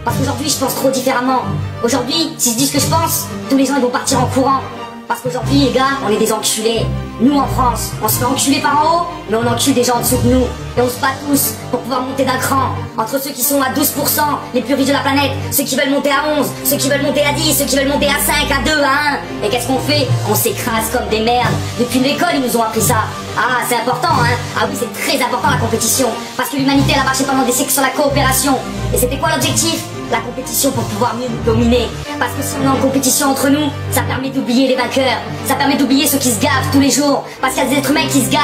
Parce qu'aujourd'hui, je pense trop différemment. Aujourd'hui, si je dis ce que je pense, tous les gens ils vont partir en courant. Parce qu'aujourd'hui, les gars, on est des enculés. Nous, en France, on se fait enculer par en haut, mais on encule des gens en dessous de nous. Et on se bat tous pour pouvoir monter d'un cran. Entre ceux qui sont à 12%, les plus riches de la planète, ceux qui veulent monter à 11, ceux qui veulent monter à 10, ceux qui veulent monter à 5, à 2, à 1. Et qu'est-ce qu'on fait? On s'écrase comme des merdes. Depuis l'école, ils nous ont appris ça. Ah, c'est important, hein? Ah oui, c'est très important la compétition. Parce que l'humanité, elle a marché pendant des siècles sur la coopération. Et c'était quoi l'objectif? La compétition pour pouvoir mieux nous dominer. Parce que si on est en compétition entre nous, ça permet d'oublier les vainqueurs. Ça permet d'oublier ceux qui se gavent tous les jours. Parce qu'il y a des êtres humains qui se gavent.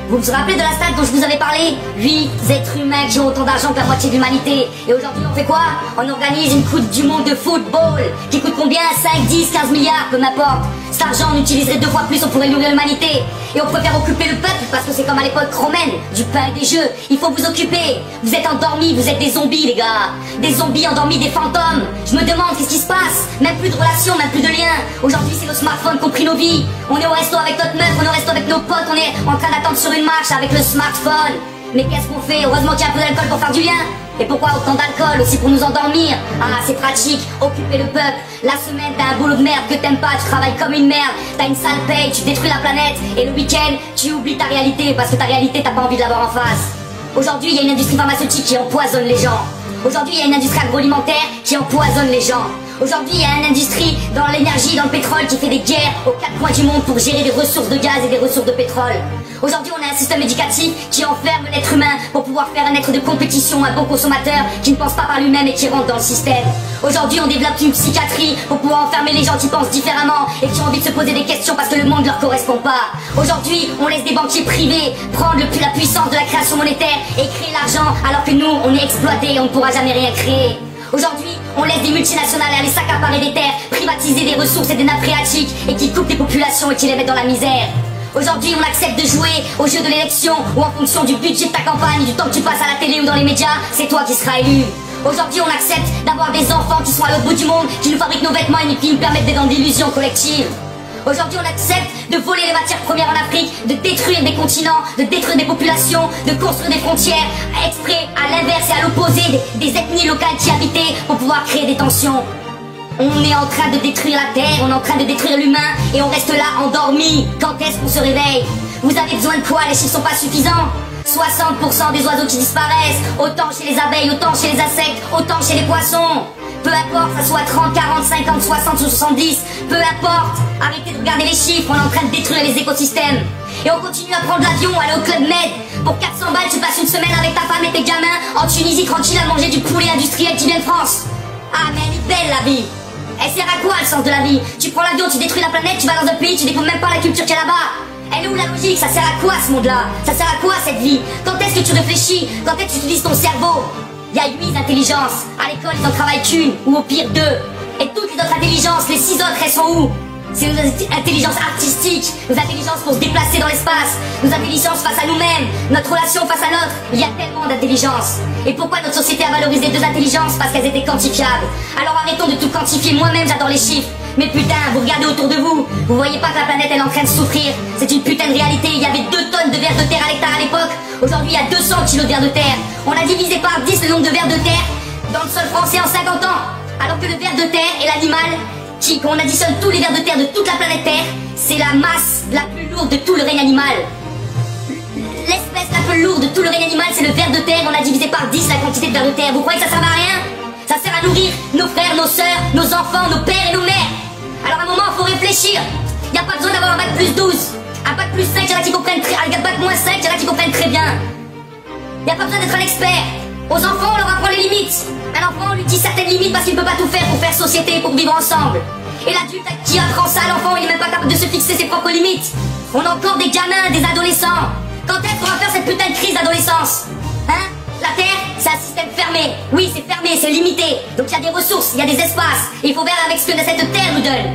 Vous vous rappelez de la stat dont je vous avais parlé? 8 êtres humains qui ont autant d'argent que la moitié de l'humanité. Et aujourd'hui on fait quoi? On organise une coupe du monde de football qui coûte combien? 5, 10, 15 milliards, peu m'importe. Cet argent on utiliserait 2 fois plus, on pourrait nourrir l'humanité. Et on préfère occuper le peuple parce que c'est comme à l'époque romaine, du pain et des jeux. Il faut vous occuper. Vous êtes endormis, vous êtes des zombies les gars. Des zombies endormis, des fantômes. Je me demande qu'est-ce qui se passe. Même plus de relations, même plus de liens. Aujourd'hui c'est nos smartphones qui ont pris nos vies. On est au resto avec notre meuf, on est au resto avec nos potes, on est en train d'attendre sur une marche avec le smartphone. Mais qu'est-ce qu'on fait? Heureusement qu'il y a un peu d'alcool pour faire du lien. Et pourquoi autant d'alcool? Aussi pour nous endormir. Ah, c'est pratique, occuper le peuple. La semaine, t'as un boulot de merde que t'aimes pas, tu travailles comme une merde. T'as une sale paye, tu détruis la planète. Et le week-end, tu oublies ta réalité parce que ta réalité, t'as pas envie de l'avoir en face. Aujourd'hui, il y a une industrie pharmaceutique qui empoisonne les gens. Aujourd'hui, il y a une industrie agroalimentaire qui empoisonne les gens. Aujourd'hui, il y a une industrie dans l'énergie, dans le pétrole qui fait des guerres aux 4 coins du monde pour gérer des ressources de gaz et des ressources de pétrole. Aujourd'hui, on a un système éducatif qui enferme l'être humain pour pouvoir faire un être de compétition, un bon consommateur qui ne pense pas par lui-même et qui rentre dans le système. Aujourd'hui, on développe une psychiatrie pour pouvoir enfermer les gens qui pensent différemment et qui ont envie de se poser des questions parce que le monde ne leur correspond pas. Aujourd'hui, on laisse des banquiers privés prendre la puissance de la création monétaire et créer l'argent alors que nous, on est exploités et on ne pourra jamais rien créer. Aujourd'hui, on laisse des multinationales aller s'accaparer des terres, privatiser des ressources et des nappes phréatiques et qui coupent les populations et qui les mettent dans la misère. Aujourd'hui, on accepte de jouer au jeu de l'élection où en fonction du budget de ta campagne, du temps que tu passes à la télé ou dans les médias, c'est toi qui seras élu. Aujourd'hui, on accepte d'avoir des enfants qui sont à l'autre bout du monde, qui nous fabriquent nos vêtements et qui nous permettent d'être dans des illusions collectives. Aujourd'hui, on accepte de voler les matières premières en Afrique, de détruire des continents, de détruire des populations, de construire des frontières, exprès à l'inverse et à l'opposé des ethnies locales qui habitaient pour pouvoir créer des tensions. On est en train de détruire la Terre, on est en train de détruire l'humain et on reste là endormi. Quand est-ce qu'on se réveille? Vous avez besoin de quoi? Les chiffres sont pas suffisants. 60% des oiseaux qui disparaissent, autant chez les abeilles, autant chez les insectes, autant chez les poissons. Peu importe, ça soit 30, 40, 50, 60 ou 70, peu importe. Arrêtez de regarder les chiffres, on est en train de détruire les écosystèmes. Et on continue à prendre l'avion, aller au Club Med. Pour 400 balles, tu passes une semaine avec ta femme et tes gamins en Tunisie tranquille à manger du poulet industriel qui vient de France. Ah mais elle est belle la vie. Elle sert à quoi le sens de la vie? Tu prends l'avion, tu détruis la planète, tu vas dans un pays, tu découvres même pas la culture qu'il y a là-bas. Elle est où la logique? Ça sert à quoi ce monde-là? Ça sert à quoi cette vie? Quand est-ce que tu réfléchis? Quand est-ce que tu utilises ton cerveau? Il y a 8 intelligences. À l'école, ils en travaillent qu'une, ou au pire 2. Et toutes les autres intelligences, les 6 autres, elles sont où? C'est nos intelligences artistiques, nos intelligences pour se déplacer dans l'espace, nos intelligences face à nous-mêmes, notre relation face à l'autre. Il y a tellement d'intelligence. Et pourquoi notre société a valorisé 2 intelligences? Parce qu'elles étaient quantifiables. Alors arrêtons de tout quantifier. Moi-même, j'adore les chiffres. Mais putain, vous regardez autour de vous, vous voyez pas que la planète elle est en train de souffrir. C'est une putain de réalité. Il y avait 2 tonnes de vers de terre à l'hectare à l'époque. Aujourd'hui, il y a 200 kilos de vers de terre. On a divisé par 10 le nombre de vers de terre dans le sol français en 50 ans. Alors que le ver de terre est l'animal quand on additionne tous les vers de terre de toute la planète Terre, c'est la masse la plus lourde de tout le règne animal. L'espèce la plus lourde de tout le règne animal, c'est le ver de terre. On a divisé par 10 la quantité de vers de terre. Vous croyez que ça sert à rien? Ça sert à nourrir nos frères, nos sœurs, nos enfants, nos pères et nos mères. Alors à un moment, il faut réfléchir. Il n'y a pas besoin d'avoir un bac plus 12. Un bac plus 5, il y en a qui comprennent très bien. Un bac moins 5, il y en a qui comprennent très bien. Il n'y a pas besoin d'être un expert. Aux enfants, on leur apprend les limites. Un enfant, on lui dit certaines limites parce qu'il ne peut pas tout faire pour faire société, pour vivre ensemble. Et l'adulte qui apprend ça, l'enfant, il n'est même pas capable de se fixer ses propres limites. On a encore des gamins, des adolescents. Quand est-ce qu'on va faire cette putain de crise d'adolescence? Hein? La Terre, c'est un système fermé. Oui, c'est fermé, c'est limité. Donc il y a des ressources, il y a des espaces. Et il faut faire avec ce que cette Terre nous donne.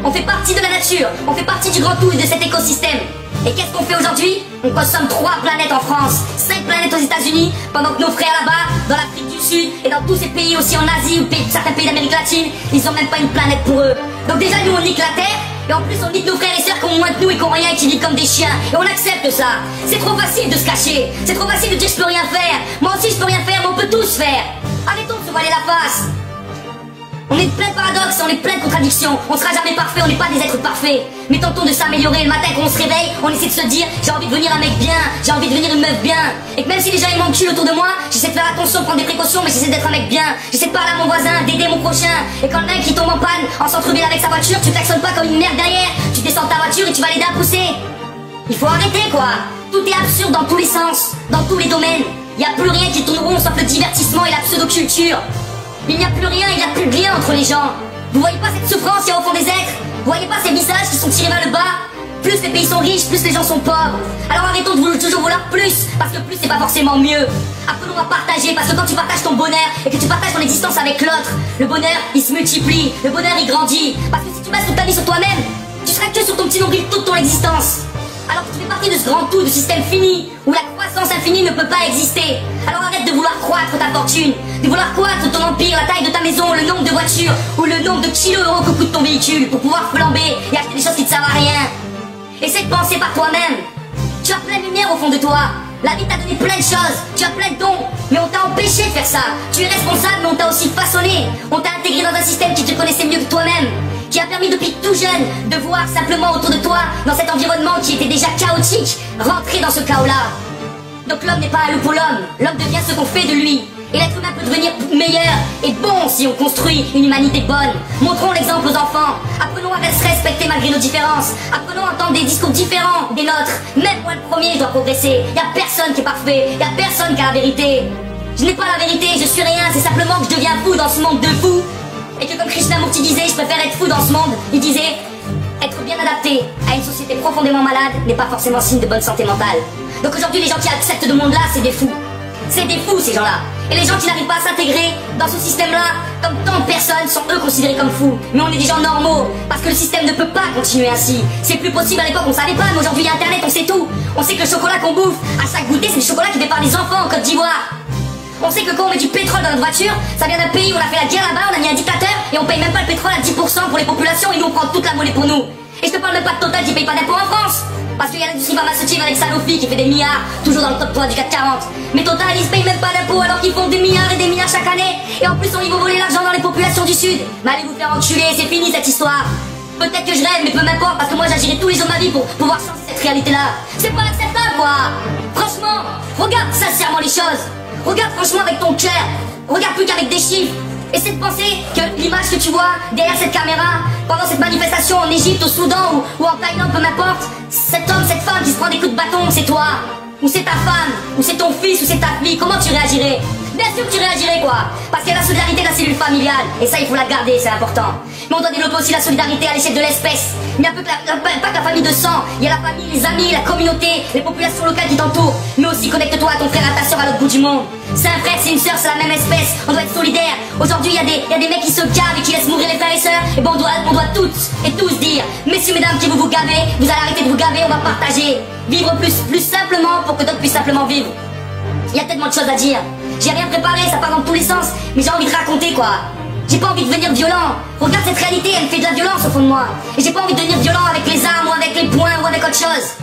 On fait partie de la nature, on fait partie du grand tout et de cet écosystème. Et qu'est-ce qu'on fait aujourd'hui? On consomme 3 planètes en France, 5 planètes aux États-Unis, pendant que nos frères là-bas, dans l'Afrique du Sud et dans tous ces pays aussi en Asie ou certains pays d'Amérique latine, ils ont même pas une planète pour eux. Donc déjà nous on nique la Terre, et en plus on nique nos frères et sœurs qui ont moins que nous et qui ont rien et qui vivent comme des chiens. Et on accepte ça. C'est trop facile de se cacher, c'est trop facile de dire je peux rien faire. Moi aussi je peux rien faire, mais on peut tous faire. Arrêtons de se se voiler la face. On est plein de paradoxes, on est plein de contradictions. On sera jamais parfait, on n'est pas des êtres parfaits. Mais tentons de s'améliorer. Le matin quand on se réveille, on essaie de se dire j'ai envie de devenir un mec bien, j'ai envie de devenir une meuf bien. Et que même si les gens ils m'enculent autour de moi, j'essaie de faire attention, de prendre des précautions, mais j'essaie d'être un mec bien. J'essaie de parler à mon voisin, d'aider mon prochain. Et quand le mec qui tombe en panne, en centre-ville avec sa voiture, tu klaxonnes pas comme une merde derrière. Tu descends ta voiture et tu vas l'aider à pousser. Il faut arrêter quoi. Tout est absurde dans tous les sens, dans tous les domaines. Il n'y a plus rien qui tourne rond sauf le divertissement et la pseudo-culture. Il n'y a plus rien, il n'y a plus de lien entre les gens. Vous voyez pas cette souffrance qu'il y a au fond des êtres? Vous voyez pas ces visages qui sont tirés vers le bas? Plus les pays sont riches, plus les gens sont pauvres. Alors arrêtons de toujours vouloir plus, parce que plus c'est pas forcément mieux. Apprenons à partager, parce que quand tu partages ton bonheur et que tu partages ton existence avec l'autre, le bonheur il se multiplie, le bonheur il grandit. Parce que si tu bases toute ta vie sur toi-même, tu seras que sur ton petit nombril toute ton existence. Alors que tu fais partie de ce grand tout, de système fini, où la croissance infinie ne peut pas exister. Alors arrête de vouloir croître ta fortune, de vouloir croître ton empire, la taille de ta maison, le nombre de voitures, ou le nombre de kilos que coûte ton véhicule, pour pouvoir flamber et acheter des choses qui ne servent à rien. Essaie de penser par toi-même. Tu as plein de lumière au fond de toi. La vie t'a donné plein de choses, tu as plein de dons, mais on t'a empêché de faire ça. Tu es responsable, mais on t'a aussi façonné. On t'a intégré dans un système qui te connaissait mieux que toi-même, qui a permis depuis tout jeune de voir simplement autour de toi, dans cet environnement qui était déjà chaotique, rentrer dans ce chaos-là. Donc l'homme n'est pas un loup pour l'homme, l'homme devient ce qu'on fait de lui. Et l'être humain peut devenir meilleur et bon si on construit une humanité bonne. Montrons l'exemple aux enfants. Apprenons à se respecter malgré nos différences. Apprenons à entendre des discours différents des nôtres. Même moi le premier, je dois progresser. Y a personne qui est parfait. Y a personne qui a la vérité. Je n'ai pas la vérité, je suis rien. C'est simplement que je deviens fou dans ce monde de fous. Et que comme Krishnamurti disait, je préfère être fou dans ce monde. Il disait, être bien adapté à une société profondément malade n'est pas forcément signe de bonne santé mentale. Donc aujourd'hui, les gens qui acceptent ce monde-là, c'est des fous. C'est des fous ces gens-là. Et les gens qui n'arrivent pas à s'intégrer dans ce système-là, comme tant de personnes, sont eux considérés comme fous. Mais on est des gens normaux, parce que le système ne peut pas continuer ainsi. C'est plus possible. À l'époque on savait pas, mais aujourd'hui il y a internet, on sait tout. On sait que le chocolat qu'on bouffe à chaque goûter, c'est du chocolat qui est fait par les enfants en Côte d'Ivoire. On sait que quand on met du pétrole dans notre voiture, ça vient d'un pays où on a fait la guerre là-bas, on a mis un dictateur, et on paye même pas le pétrole à 10% pour les populations, et nous on prend toute la monnaie pour nous. Et je te parle même pas de Total qui paye pas d'impôts en France, parce qu'il y a l'industrie pharmaceutique avec Sanofi qui fait des milliards, toujours dans le top 3 du CAC 40. Mais Total ils se payent même pas d'impôts alors qu'ils font des milliards et des milliards chaque année. Et en plus on y va voler l'argent dans les populations du Sud. Mais allez vous faire enculer, c'est fini cette histoire. Peut-être que je rêve, mais peu m'importe, parce que moi j'agirai tous les jours de ma vie pour pouvoir changer cette réalité-là. C'est pas acceptable quoi. Franchement, regarde sincèrement les choses. Regarde franchement avec ton cœur. Regarde plus qu'avec des chiffres. Essaie de penser que l'image que tu vois derrière cette caméra, pendant cette manifestation en Égypte, au Soudan ou en Thaïlande, peu m'importe, cet homme, cette femme qui se prend des coups de bâton, c'est toi. Ou c'est ta femme, ou c'est ton fils, ou c'est ta fille, comment tu réagirais? Bien sûr que tu réagirais quoi. Parce qu'il y a la solidarité de la cellule familiale, et ça il faut la garder, c'est important. Mais on doit développer aussi la solidarité à l'échelle de l'espèce. Il n'y a pas que la famille de sang, il y a la famille, les amis, la communauté, les populations locales qui t'entourent. Mais aussi connecte-toi à ton frère, à ta soeur à l'autre bout du monde. C'est un frère, c'est une soeur, c'est la même espèce, on doit être solidaire. Aujourd'hui il y a des mecs qui se gavent et qui laissent mourir les frères et sœurs. Et bon on doit toutes et tous dire, messieurs, mesdames, qui vous gavez, vous allez arrêter de vous gaver, on va partager. Vivre plus simplement pour que d'autres puissent simplement vivre. Il y a tellement de choses à dire. J'ai rien préparé, ça part dans tous les sens, mais j'ai envie de raconter quoi. J'ai pas envie de devenir violent. Regarde cette réalité, elle fait de la violence au fond de moi. Et j'ai pas envie de devenir violent avec les armes ou avec les poings ou avec autre chose.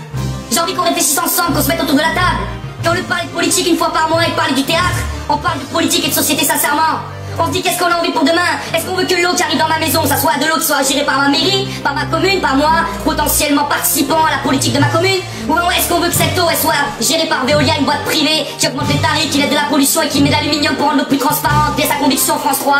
J'ai envie qu'on réfléchisse ensemble, qu'on se mette autour de la table. Qu'au lieu de parler de politique une fois par mois et de parler du théâtre, on parle de politique et de société sincèrement. On se dit qu'est-ce qu'on a envie pour demain. Est-ce qu'on veut que l'eau qui arrive dans ma maison, ça soit de l'eau qui soit gérée par ma mairie, par ma commune, par moi, potentiellement participant à la politique de ma commune? Ou est-ce qu'on veut que cette eau elle soit gérée par Veolia, une boîte privée qui augmente les tarifs, qui aide de la pollution et qui met de l'aluminium pour rendre l'eau plus transparente, via sa conviction France 3?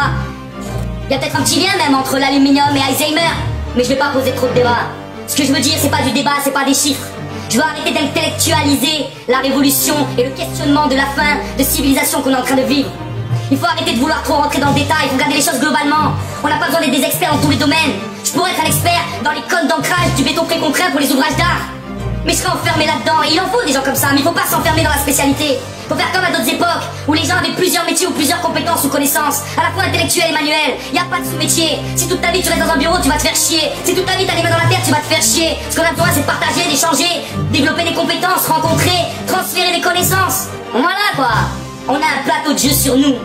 Il y a peut-être un petit lien même entre l'aluminium et Alzheimer, mais je vais pas poser trop de débat. Ce que je veux dire, c'est pas du débat, c'est pas des chiffres. Je veux arrêter d'intellectualiser la révolution et le questionnement de la fin de civilisation qu'on est en train de vivre. Il faut arrêter de vouloir trop rentrer dans le détail, il faut regarder les choses globalement. On n'a pas besoin d'être des experts dans tous les domaines. Je pourrais être un expert dans les codes d'ancrage du béton préconcret pour les ouvrages d'art. Mais je serais enfermé là-dedans, et il en faut des gens comme ça, mais il faut pas s'enfermer dans la spécialité. Il faut faire comme à d'autres époques, où les gens avaient plusieurs métiers ou plusieurs compétences ou connaissances, à la fois intellectuelles et manuelles. Il n'y a pas de sous-métier. Si toute ta vie tu restes dans un bureau, tu vas te faire chier. Si toute ta vie t'as les mains dans la terre, tu vas te faire chier. Ce qu'on a besoin, c'est de partager, d'échanger, développer des compétences, rencontrer, transférer des connaissances. Voilà quoi. On a un plateau de jeu sur nous.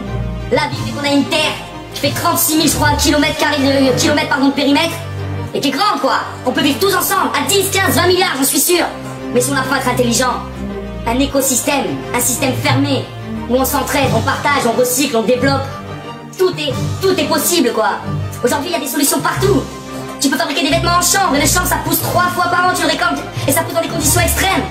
La vie fait qu'on a une terre qui fait 36 000, je crois, kilomètres de périmètre, et qui est grande quoi. On peut vivre tous ensemble, à 10, 15, 20 milliards, j'en suis sûr. Mais si on apprend à être intelligent, un écosystème, un système fermé, où on s'entraide, on partage, on recycle, on développe, tout est possible, quoi. Aujourd'hui, il y a des solutions partout. Tu peux fabriquer des vêtements en chambre, et le chanvre, ça pousse 3 fois par an, tu le récoltes, et ça pousse dans des conditions extrêmes.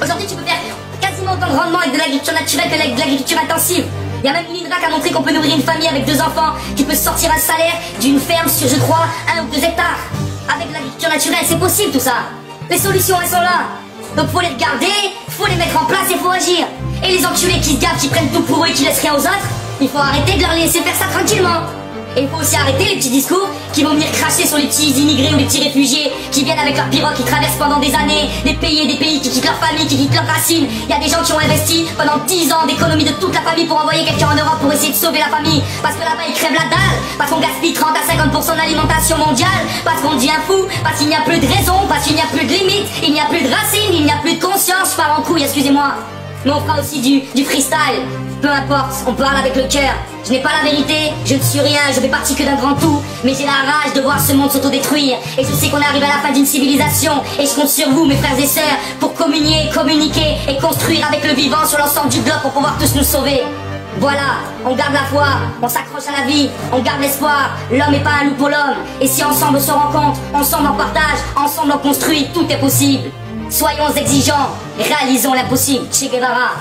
Aujourd'hui, tu peux faire quasiment autant de rendement avec de l'agriculture naturelle que de l'agriculture intensive. Il y a même l'INRA qui a montré qu'on peut nourrir une famille avec 2 enfants, qui peut sortir un salaire d'une ferme sur, je crois, 1 ou 2 hectares. Avec l'agriculture naturelle, c'est possible tout ça. Les solutions, elles sont là. Donc faut les regarder, faut les mettre en place et faut agir. Et les enculés qui se gavent, qui prennent tout pour eux et qui laissent rien aux autres, il faut arrêter de leur laisser faire ça tranquillement. Et il faut aussi arrêter les petits discours qui vont venir cracher sur les petits immigrés ou les petits réfugiés qui viennent avec leur pirogue, qui traversent pendant des années des pays et des pays, qui quittent leur famille, qui quittent leurs racines. Il y a des gens qui ont investi pendant 10 ans d'économie de toute la famille pour envoyer quelqu'un en Europe pour essayer de sauver la famille. Parce que là-bas ils crèvent la dalle, parce qu'on gaspille 30 à 50% de l'alimentation mondiale, parce qu'on devient fou, parce qu'il n'y a plus de raison, parce qu'il n'y a plus de limite, il n'y a plus de racines, il n'y a plus de conscience. Je parle en couille, excusez-moi. Mais on fera aussi du freestyle. Peu importe, on parle avec le cœur. Je n'ai pas la vérité, je ne suis rien, je fais partie que d'un grand tout. Mais j'ai la rage de voir ce monde s'autodétruire. Et je sais qu'on arrive à la fin d'une civilisation. Et je compte sur vous, mes frères et sœurs, pour communiquer et construire avec le vivant sur l'ensemble du globe pour pouvoir tous nous sauver. Voilà, on garde la foi, on s'accroche à la vie, on garde l'espoir. L'homme n'est pas un loup pour l'homme. Et si ensemble on se rencontre, ensemble on partage, ensemble on construit, tout est possible. Soyons exigeants, réalisons l'impossible. Che Guevara.